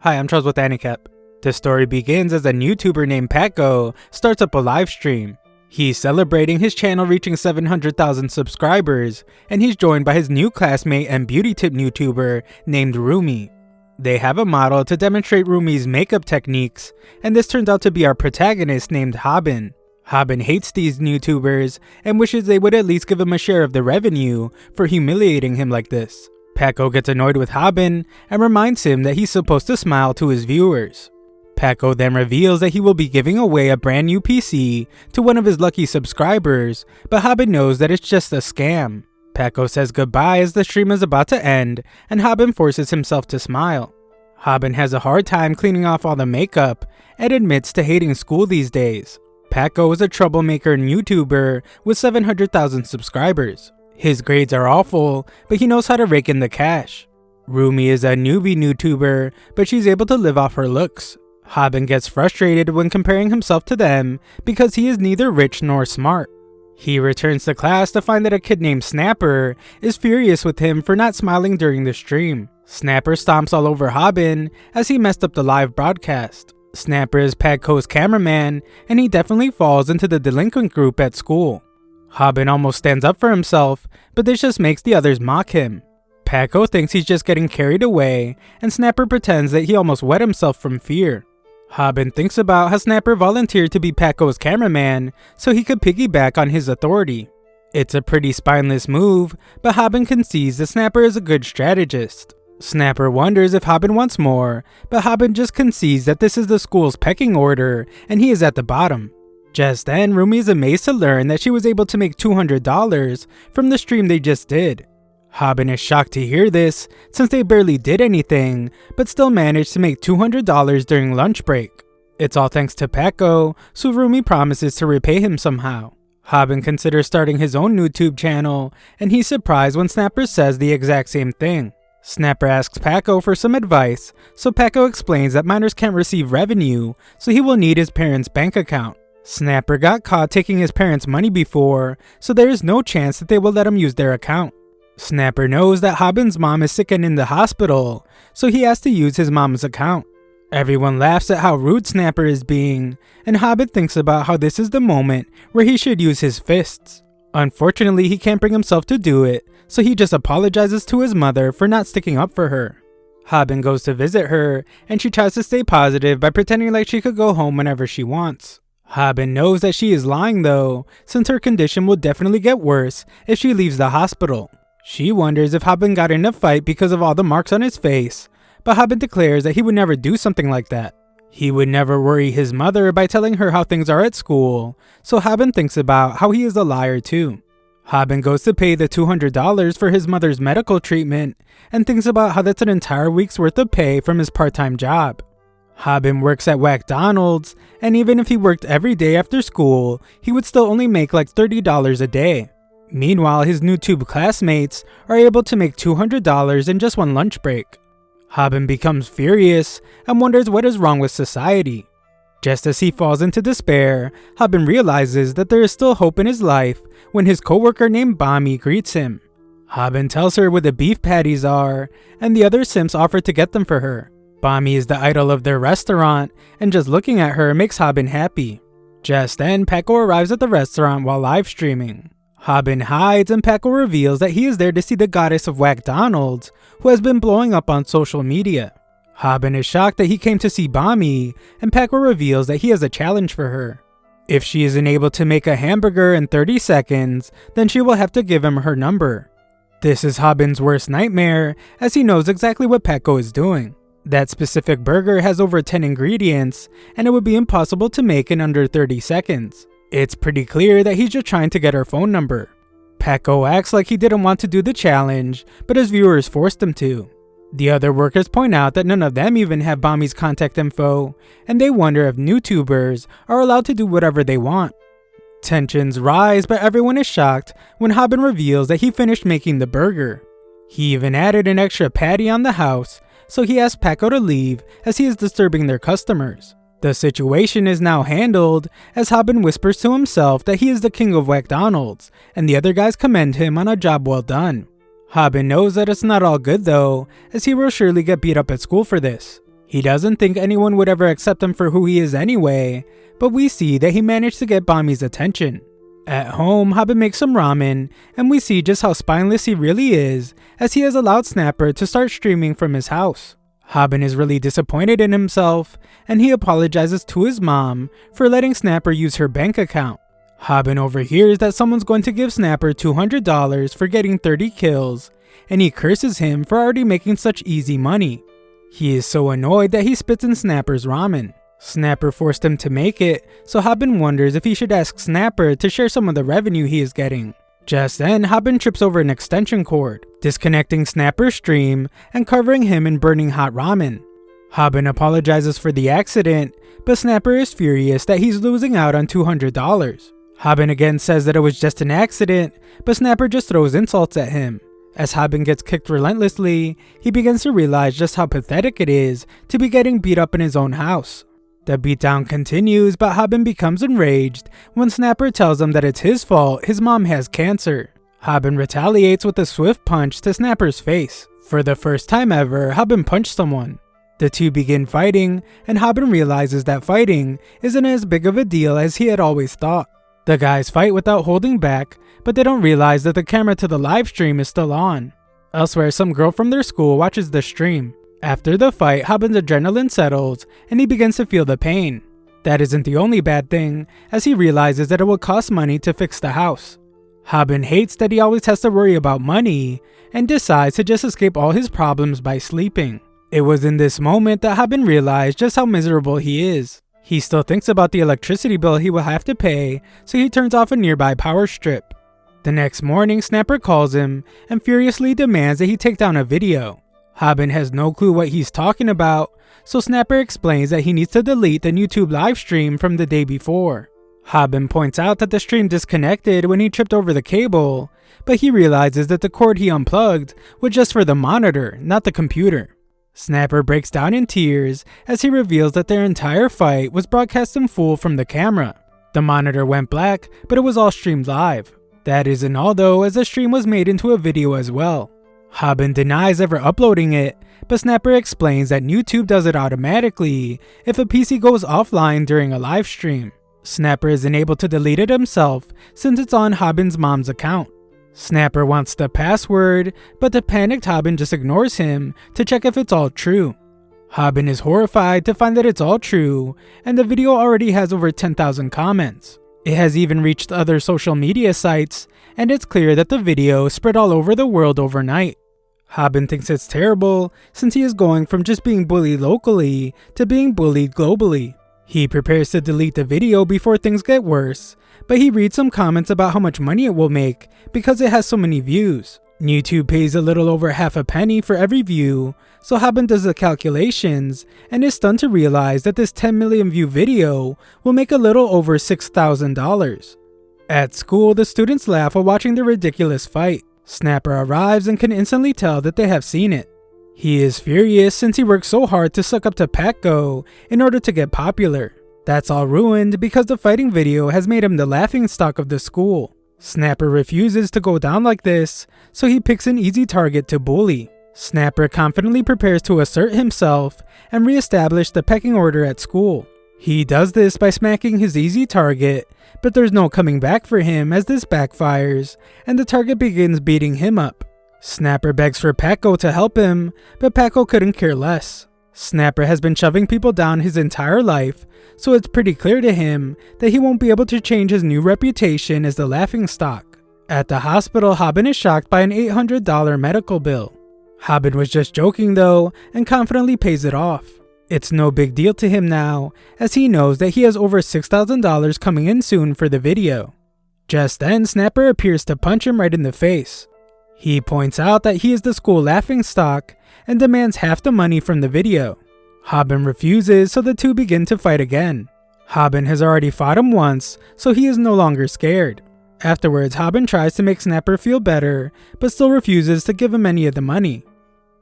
Hi, I'm Charles with AniCap. The story begins as a YouTuber named Paco starts up a live stream. He's celebrating his channel reaching 700,000 subscribers, and he's joined by his new classmate and beauty tip YouTuber named Rumi. They have a model to demonstrate Rumi's makeup techniques, and this turns out to be our protagonist named Haben. Haben hates these YouTubers and wishes they would at least give him a share of the revenue for humiliating him like this. Paco gets annoyed with Haben and reminds him that he's supposed to smile to his viewers. Paco then reveals that he will be giving away a brand new PC to one of his lucky subscribers, but Haben knows that it's just a scam. Paco says goodbye as the stream is about to end, and Haben forces himself to smile. Haben has a hard time cleaning off all the makeup and admits to hating school these days. Paco is a troublemaker and YouTuber with 700,000 subscribers. His grades are awful, but he knows how to rake in the cash. Rumi is a newbie YouTuber, but she's able to live off her looks. Haben gets frustrated when comparing himself to them because he is neither rich nor smart. He returns to class to find that a kid named Snapper is furious with him for not smiling during the stream. Snapper stomps all over Haben as he messed up the live broadcast. Snapper is Paco's cameraman, and he definitely falls into the delinquent group at school. Haben almost stands up for himself, but this just makes the others mock him. Paco thinks he's just getting carried away, and Snapper pretends that he almost wet himself from fear. Haben thinks about how Snapper volunteered to be Paco's cameraman so he could piggyback on his authority. It's a pretty spineless move, but Haben concedes that Snapper is a good strategist. Snapper wonders if Haben wants more, but Haben just concedes that this is the school's pecking order and he is at the bottom. Just then, Rumi is amazed to learn that she was able to make $200 from the stream they just did. Haben is shocked to hear this, since they barely did anything, but still managed to make $200 during lunch break. It's all thanks to Paco, so Rumi promises to repay him somehow. Haben considers starting his own YouTube channel, and he's surprised when Snapper says the exact same thing. Snapper asks Paco for some advice, so Paco explains that minors can't receive revenue, so he will need his parents' bank account. Snapper got caught taking his parents' money before, so there is no chance that they will let him use their account. Snapper knows that Haben's mom is sick and in the hospital, so he has to use his mom's account. Everyone laughs at how rude Snapper is being, and Haben thinks about how this is the moment where he should use his fists. Unfortunately, he can't bring himself to do it, so he just apologizes to his mother for not sticking up for her. Haben goes to visit her, and she tries to stay positive by pretending like she could go home whenever she wants. Haben knows that she is lying though, since her condition will definitely get worse if she leaves the hospital. She wonders if Haben got in a fight because of all the marks on his face, but Haben declares that he would never do something like that. He would never worry his mother by telling her how things are at school, so Haben thinks about how he is a liar too. Haben goes to pay the $200 for his mother's medical treatment and thinks about how that's an entire week's worth of pay from his part-time job. Haben works at McDonald's, and even if he worked every day after school, he would still only make like $30 a day. Meanwhile, his YouTube classmates are able to make $200 in just one lunch break. Haben becomes furious and wonders what is wrong with society. Just as he falls into despair, Haben realizes that there is still hope in his life when his coworker named Bami greets him. Haben tells her where the beef patties are, and the other simps offer to get them for her. Bami is the idol of their restaurant, and just looking at her makes Haben happy. Just then, Paco arrives at the restaurant while live streaming. Haben hides, and Paco reveals that he is there to see the goddess of McDonald's, who has been blowing up on social media. Haben is shocked that he came to see Bami, and Paco reveals that he has a challenge for her. If she isn't able to make a hamburger in 30 seconds, then she will have to give him her number. This is Haben's worst nightmare, as he knows exactly what Paco is doing. That specific burger has over 10 ingredients, and it would be impossible to make in under 30 seconds. It's pretty clear that he's just trying to get her phone number. Paco acts like he didn't want to do the challenge, but his viewers forced him to. The other workers point out that none of them even have Bami's contact info, and they wonder if YouTubers are allowed to do whatever they want. Tensions rise, but everyone is shocked when Haben reveals that he finished making the burger. He even added an extra patty on the house, so he asks Paco to leave as he is disturbing their customers. The situation is now handled as Haben whispers to himself that he is the king of McDonald's, and the other guys commend him on a job well done. Haben knows that it's not all good though, as he will surely get beat up at school for this. He doesn't think anyone would ever accept him for who he is anyway, but we see that he managed to get Bami's attention. At home, Haben makes some ramen, and we see just how spineless he really is, as he has allowed Snapper to start streaming from his house. Haben is really disappointed in himself, and he apologizes to his mom for letting Snapper use her bank account. Haben overhears that someone's going to give Snapper $200 for getting 30 kills, and he curses him for already making such easy money. He is so annoyed that he spits in Snapper's ramen. Snapper forced him to make it, so Haben wonders if he should ask Snapper to share some of the revenue he is getting. Just then, Haben trips over an extension cord, disconnecting Snapper's stream and covering him in burning hot ramen. Haben apologizes for the accident, but Snapper is furious that he's losing out on $200. Haben again says that it was just an accident, but Snapper just throws insults at him. As Haben gets kicked relentlessly, he begins to realize just how pathetic it is to be getting beat up in his own house. The beatdown continues, but Haben becomes enraged when Snapper tells him that it's his fault his mom has cancer. Haben retaliates with a swift punch to Snapper's face. For the first time ever, Haben punched someone. The two begin fighting, and Haben realizes that fighting isn't as big of a deal as he had always thought. The guys fight without holding back, but they don't realize that the camera to the live stream is still on. Elsewhere, some girl from their school watches the stream. After the fight, Haben's adrenaline settles, and he begins to feel the pain. That isn't the only bad thing, as he realizes that it will cost money to fix the house. Haben hates that he always has to worry about money, and decides to just escape all his problems by sleeping. It was in this moment that Haben realized just how miserable he is. He still thinks about the electricity bill he will have to pay, so he turns off a nearby power strip. The next morning, Snapper calls him and furiously demands that he take down a video. Haben has no clue what he's talking about, so Snapper explains that he needs to delete the YouTube live stream from the day before. Haben points out that the stream disconnected when he tripped over the cable, but he realizes that the cord he unplugged was just for the monitor, not the computer. Snapper breaks down in tears as he reveals that their entire fight was broadcast in full from the camera. The monitor went black, but it was all streamed live. That isn't all though, as the stream was made into a video as well. Haben denies ever uploading it, but Snapper explains that YouTube does it automatically if a PC goes offline during a live stream. Snapper isn't able to delete it himself since it's on Haben's mom's account. Snapper wants the password, but the panicked Haben just ignores him to check if it's all true. Haben is horrified to find that it's all true, and the video already has over 10,000 comments. It has even reached other social media sites, and it's clear that the video spread all over the world overnight. Haben thinks it's terrible since he is going from just being bullied locally to being bullied globally. He prepares to delete the video before things get worse, but he reads some comments about how much money it will make because it has so many views. YouTube pays a little over half a penny for every view, so Haben does the calculations and is stunned to realize that this 10 million view video will make a little over $6,000. At school, the students laugh while watching the ridiculous fight. Snapper arrives and can instantly tell that they have seen it. He is furious since he worked so hard to suck up to Paco in order to get popular. That's all ruined because the fighting video has made him the laughingstock of the school. Snapper refuses to go down like this, so he picks an easy target to bully. Snapper confidently prepares to assert himself and re-establish the pecking order at school. He does this by smacking his easy target, but there's no coming back for him as this backfires, and the target begins beating him up. Snapper begs for Paco to help him, but Paco couldn't care less. Snapper has been shoving people down his entire life, so it's pretty clear to him that he won't be able to change his new reputation as the laughingstock. At the hospital, Haben is shocked by an $800 medical bill. Haben was just joking though, and confidently pays it off. It's no big deal to him now, as he knows that he has over $6,000 coming in soon for the video. Just then, Snapper appears to punch him right in the face. He points out that he is the school laughingstock and demands half the money from the video. Haben refuses, so the two begin to fight again. Haben has already fought him once, so he is no longer scared. Afterwards, Haben tries to make Snapper feel better, but still refuses to give him any of the money.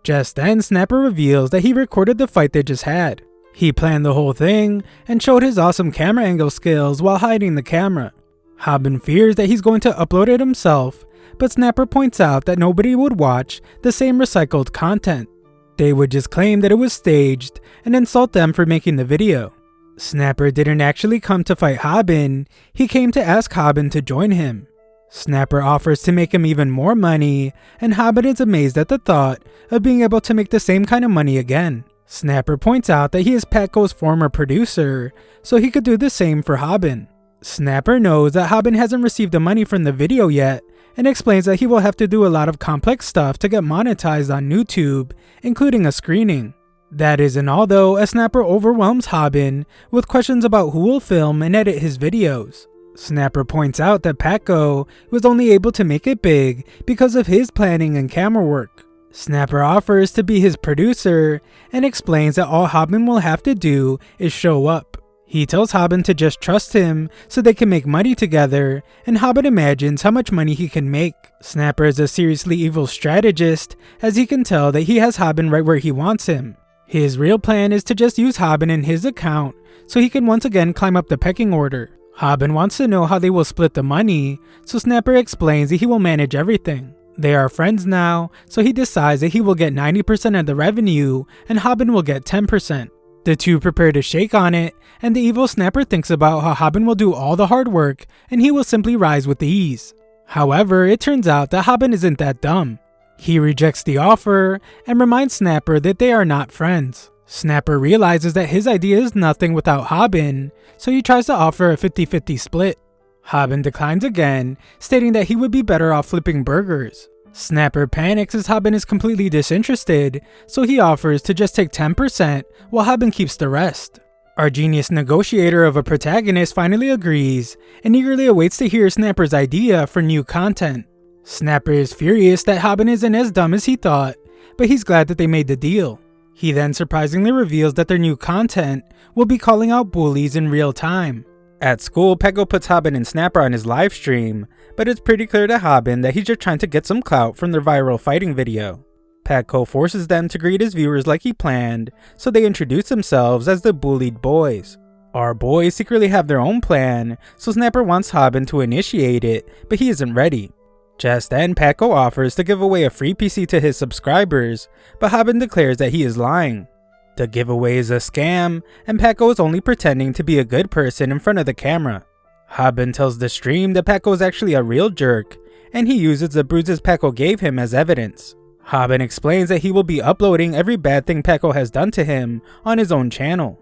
Just then, Snapper reveals that he recorded the fight they just had. He planned the whole thing and showed his awesome camera angle skills while hiding the camera. Haben fears that he's going to upload it himself, but Snapper points out that nobody would watch the same recycled content. They would just claim that it was staged and insult them for making the video. Snapper didn't actually come to fight Haben, he came to ask Haben to join him. Snapper offers to make him even more money, and Haben is amazed at the thought of being able to make the same kind of money again. Snapper points out that he is Patco's former producer, so he could do the same for Haben. Snapper knows that Haben hasn't received the money from the video yet, and explains that he will have to do a lot of complex stuff to get monetized on YouTube, including a screening. That isn't all though, as Snapper overwhelms Haben with questions about who will film and edit his videos. Snapper points out that Patco was only able to make it big because of his planning and camera work. Snapper offers to be his producer and explains that all Haben will have to do is show up. He tells Haben to just trust him so they can make money together, and Haben imagines how much money he can make. Snapper is a seriously evil strategist, as he can tell that he has Haben right where he wants him. His real plan is to just use Haben in his account so he can once again climb up the pecking order. Haben wants to know how they will split the money, so Snapper explains that he will manage everything. They are friends now, so he decides that he will get 90% of the revenue and Haben will get 10%. The two prepare to shake on it, and the evil Snapper thinks about how Haben will do all the hard work and he will simply rise with ease. However, it turns out that Haben isn't that dumb. He rejects the offer and reminds Snapper that they are not friends. Snapper realizes that his idea is nothing without Haben, so he tries to offer a 50-50 split. Haben declines again, stating that he would be better off flipping burgers. Snapper panics as Haben is completely disinterested, so he offers to just take 10% while Haben keeps the rest. Our genius negotiator of a protagonist finally agrees and eagerly awaits to hear Snapper's idea for new content. Snapper is furious that Haben isn't as dumb as he thought, but he's glad that they made the deal. He then surprisingly reveals that their new content will be calling out bullies in real time. At school, Patco puts Haben and Snapper on his live stream, but it's pretty clear to Haben that he's just trying to get some clout from their viral fighting video. Patco forces them to greet his viewers like he planned, so they introduce themselves as the Bullied boys. Our boys secretly have their own plan, so Snapper wants Haben to initiate it, but he isn't ready. Just then, Patco offers to give away a free PC to his subscribers, but Haben declares that he is lying. The giveaway is a scam, and Patco is only pretending to be a good person in front of the camera. Haben tells the stream that Patco is actually a real jerk, and he uses the bruises Patco gave him as evidence. Haben explains that he will be uploading every bad thing Patco has done to him on his own channel.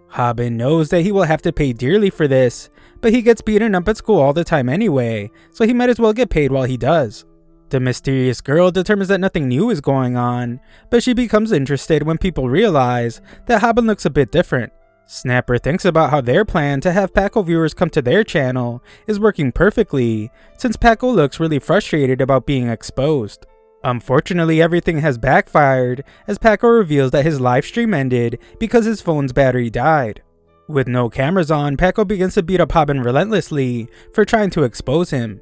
Haben knows that he will have to pay dearly for this, but he gets beaten up at school all the time anyway, so he might as well get paid while he does. The mysterious girl determines that nothing new is going on, but she becomes interested when people realize that Haben looks a bit different. Snapper thinks about how their plan to have Patco viewers come to their channel is working perfectly, since Patco looks really frustrated about being exposed. Unfortunately, everything has backfired, as Patco reveals that his livestream ended because his phone's battery died. With no cameras on, Patco begins to beat up Haben relentlessly for trying to expose him.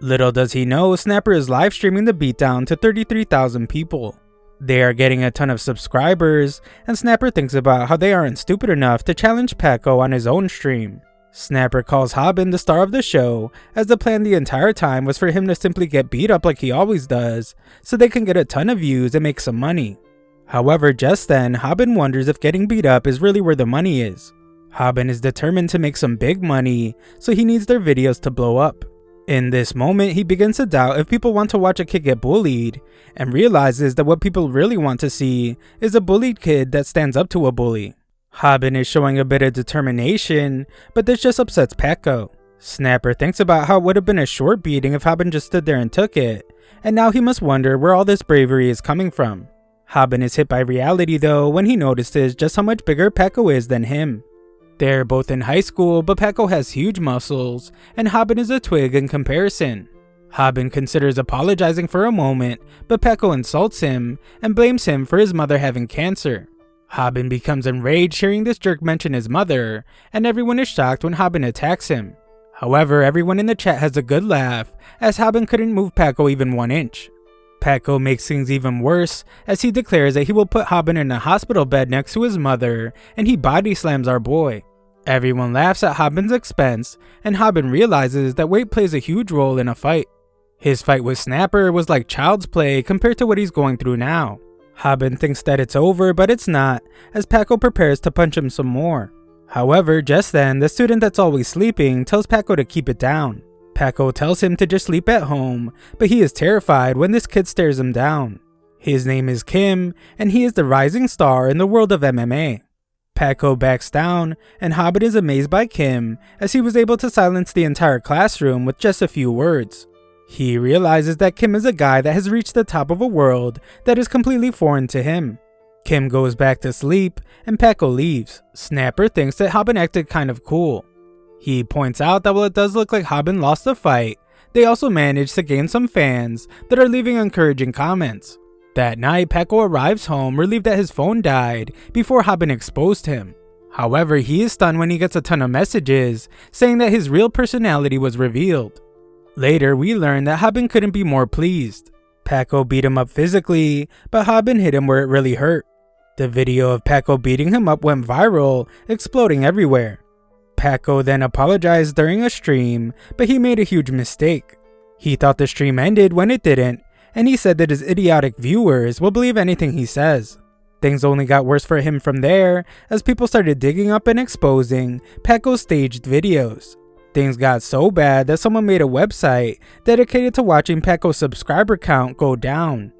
Little does he know, Snapper is live streaming the beatdown to 33,000 people. They are getting a ton of subscribers, and Snapper thinks about how they aren't stupid enough to challenge Patco on his own stream. Snapper calls Haben the star of the show, as the plan the entire time was for him to simply get beat up like he always does, so they can get a ton of views and make some money. However, just then, Haben wonders if getting beat up is really where the money is. Haben is determined to make some big money, so he needs their videos to blow up. In this moment, he begins to doubt if people want to watch a kid get bullied, and realizes that what people really want to see is a bullied kid that stands up to a bully. Haben is showing a bit of determination, but this just upsets Patco. Snapper thinks about how it would have been a short beating if Haben just stood there and took it, and now he must wonder where all this bravery is coming from. Haben is hit by reality though when he notices just how much bigger Patco is than him. They're both in high school, but Patco has huge muscles, and Haben is a twig in comparison. Haben considers apologizing for a moment, but Patco insults him and blames him for his mother having cancer. Haben becomes enraged hearing this jerk mention his mother, and everyone is shocked when Haben attacks him. However, everyone in the chat has a good laugh, as Haben couldn't move Patco even 1 inch. Patco makes things even worse, as he declares that he will put Haben in a hospital bed next to his mother, and he body slams our boy. Everyone laughs at Haben's expense, and Haben realizes that weight plays a huge role in a fight. His fight with Snapper was like child's play compared to what he's going through now. Haben thinks that it's over, but it's not, as Paco prepares to punch him some more. However, just then, the student that's always sleeping tells Paco to keep it down. Paco tells him to just sleep at home, but he is terrified when this kid stares him down. His name is Kim, and he is the rising star in the world of MMA. Paco backs down, and Haben is amazed by Kim, as he was able to silence the entire classroom with just a few words. He realizes that Kim is a guy that has reached the top of a world that is completely foreign to him. Kim goes back to sleep, and Paco leaves. Snapper thinks that Haben acted kind of cool. He points out that while it does look like Haben lost the fight, they also managed to gain some fans that are leaving encouraging comments. That night, Paco arrives home relieved that his phone died before Haben exposed him. However, he is stunned when he gets a ton of messages saying that his real personality was revealed. Later, we learn that Haben couldn't be more pleased. Paco beat him up physically, but Haben hit him where it really hurt. The video of Paco beating him up went viral, exploding everywhere. Paco then apologized during a stream, but he made a huge mistake. He thought the stream ended when it didn't, and he said that his idiotic viewers will believe anything he says. Things only got worse for him from there, as people started digging up and exposing Paco's staged videos. Things got so bad that someone made a website dedicated to watching Paco's subscriber count go down.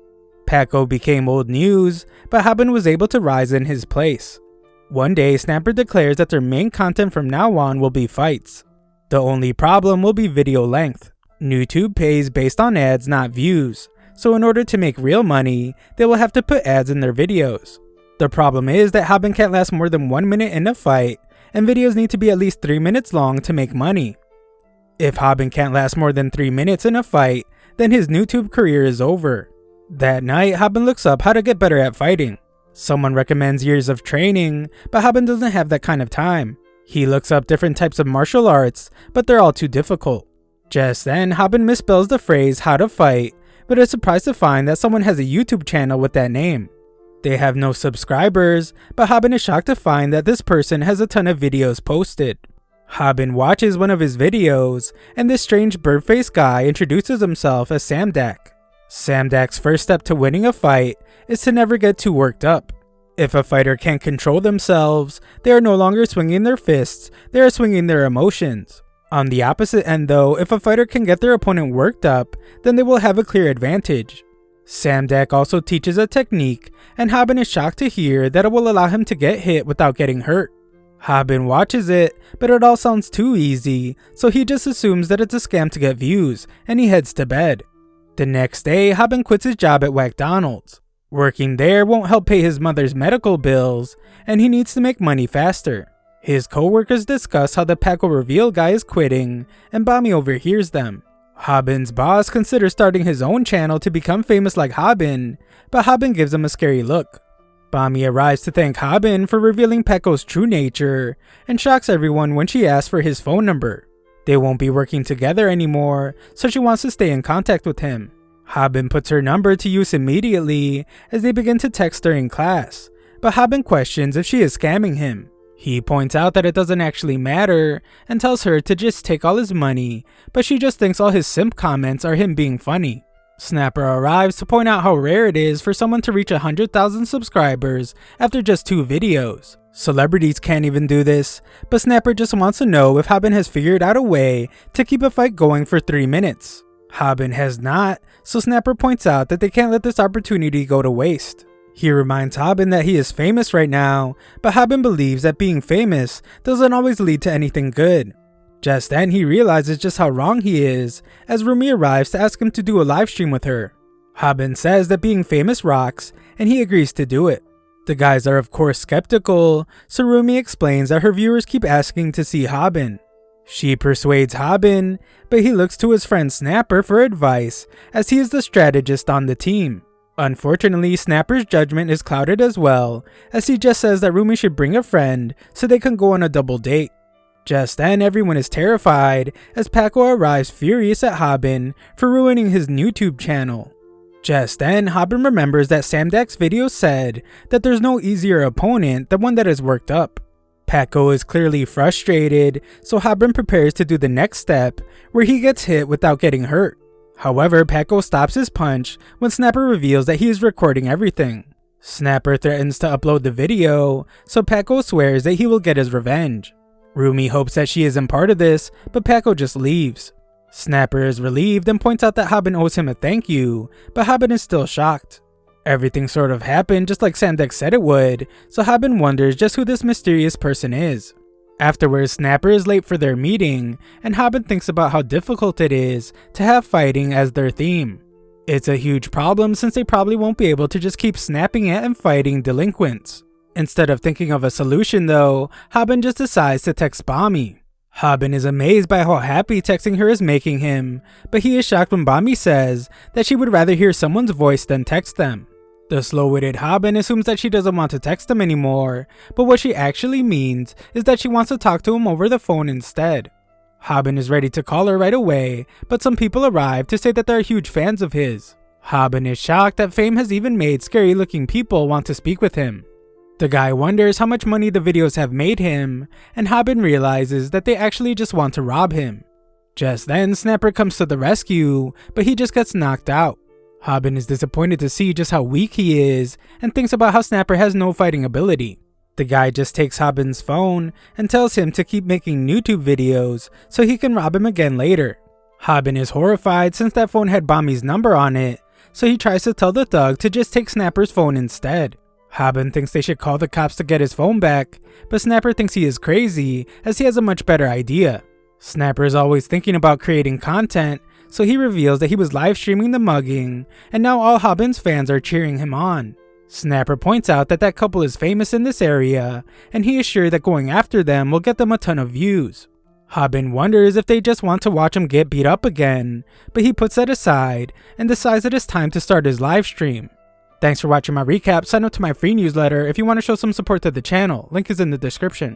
Paco became old news, but Haben was able to rise in his place. One day, Snapper declares that their main content from now on will be fights. The only problem will be video length. YouTube pays based on ads, not views, so in order to make real money, they will have to put ads in their videos. The problem is that Haben can't last more than 1 minute in a fight, and videos need to be at least 3 minutes long to make money. If Haben can't last more than 3 minutes in a fight, then his YouTube career is over. That night, Haben looks up how to get better at fighting. Someone recommends years of training, but Haben doesn't have that kind of time. He looks up different types of martial arts, but they're all too difficult. Just then, Haben misspells the phrase how to fight, but is surprised to find that someone has a YouTube channel with that name. They have no subscribers, but Haben is shocked to find that this person has a ton of videos posted. Haben watches one of his videos, and this strange bird-faced guy introduces himself as Samdak. Samdak's first step to winning a fight is to never get too worked up. If a fighter can't control themselves, they are no longer swinging their fists, they are swinging their emotions. On the opposite end though, if a fighter can get their opponent worked up, then they will have a clear advantage. Samdak also teaches a technique, and Haben is shocked to hear that it will allow him to get hit without getting hurt. Haben watches it, but it all sounds too easy, so he just assumes that it's a scam to get views, and he heads to bed. The next day, Haben quits his job at McDonald's. Working there won't help pay his mother's medical bills, and he needs to make money faster. His co-workers discuss how the Paco reveal guy is quitting, and Bami overhears them. Haben's boss considers starting his own channel to become famous like Haben, but Haben gives him a scary look. Bami arrives to thank Haben for revealing Paco's true nature, and shocks everyone when she asks for his phone number. They won't be working together anymore, so she wants to stay in contact with him. Haben puts her number to use immediately as they begin to text during class, but Haben questions if she is scamming him. He points out that it doesn't actually matter and tells her to just take all his money, but she just thinks all his simp comments are him being funny. Snapper arrives to point out how rare it is for someone to reach 100,000 subscribers after just 2 videos. Celebrities can't even do this, but Snapper just wants to know if Haben has figured out a way to keep a fight going for 3 minutes. Haben has not, so Snapper points out that they can't let this opportunity go to waste. He reminds Haben that he is famous right now, but Haben believes that being famous doesn't always lead to anything good. Just then he realizes just how wrong he is, as Rumi arrives to ask him to do a live stream with her. Haben says that being famous rocks, and he agrees to do it. The guys are of course skeptical, so Rumi explains that her viewers keep asking to see Haben. She persuades Haben, but he looks to his friend Snapper for advice, as he is the strategist on the team. Unfortunately, Snapper's judgment is clouded as well, as he just says that Rumi should bring a friend so they can go on a double date. Just then, everyone is terrified as Paco arrives furious at Haben for ruining his YouTube channel. Just then, Haben remembers that Samdak's video said that there's no easier opponent than one that is worked up. Paco is clearly frustrated, so Haben prepares to do the next step, where he gets hit without getting hurt. However, Paco stops his punch when Snapper reveals that he is recording everything. Snapper threatens to upload the video, so Paco swears that he will get his revenge. Rumi hopes that she isn't part of this, but Paco just leaves. Snapper is relieved and points out that Haben owes him a thank you, but Haben is still shocked. Everything sort of happened just like Sandex said it would, so Haben wonders just who this mysterious person is. Afterwards, Snapper is late for their meeting, and Haben thinks about how difficult it is to have fighting as their theme. It's a huge problem since they probably won't be able to just keep snapping at and fighting delinquents. Instead of thinking of a solution though, Haben just decides to text Bami. Haben is amazed by how happy texting her is making him, but he is shocked when Bami says that she would rather hear someone's voice than text them. The slow-witted Haben assumes that she doesn't want to text him anymore, but what she actually means is that she wants to talk to him over the phone instead. Haben is ready to call her right away, but some people arrive to say that they're huge fans of his. Haben is shocked that fame has even made scary-looking people want to speak with him. The guy wonders how much money the videos have made him, and Haben realizes that they actually just want to rob him. Just then, Snapper comes to the rescue, but he just gets knocked out. Haben is disappointed to see just how weak he is, and thinks about how Snapper has no fighting ability. The guy just takes Haben's phone and tells him to keep making YouTube videos so he can rob him again later. Haben is horrified since that phone had Bami's number on it, so he tries to tell the thug to just take Snapper's phone instead. Haben thinks they should call the cops to get his phone back, but Snapper thinks he is crazy as he has a much better idea. Snapper is always thinking about creating content, so he reveals that he was live streaming the mugging, and now all Haben's fans are cheering him on. Snapper points out that that couple is famous in this area, and he is sure that going after them will get them a ton of views. Haben wonders if they just want to watch him get beat up again, but he puts that aside and decides that it's time to start his live stream. Thanks for watching my recap. Sign up to my free newsletter if you want to show some support to the channel. Link is in the description.